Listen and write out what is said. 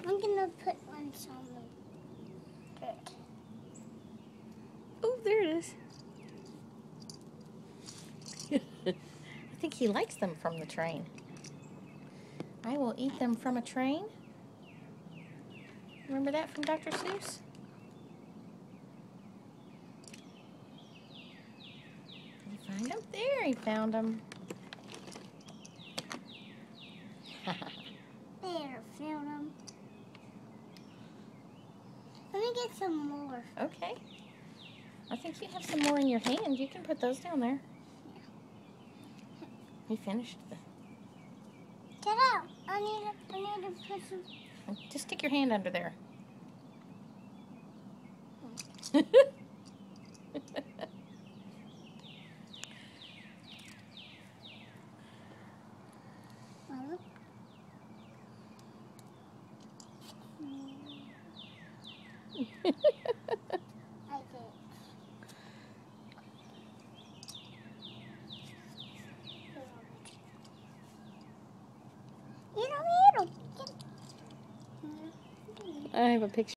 I'm gonna put one on the bird. Oh, there it is. I think he likes them from the train. I will eat them from a train. Remember that from Dr. Seuss? Did he find them? There, he found them. There, found them. Let me get some more. Okay. I think you have some more in your hand. You can put those down there. He finished the... Get out! I need to put some... Just stick your hand under there. I have a picture.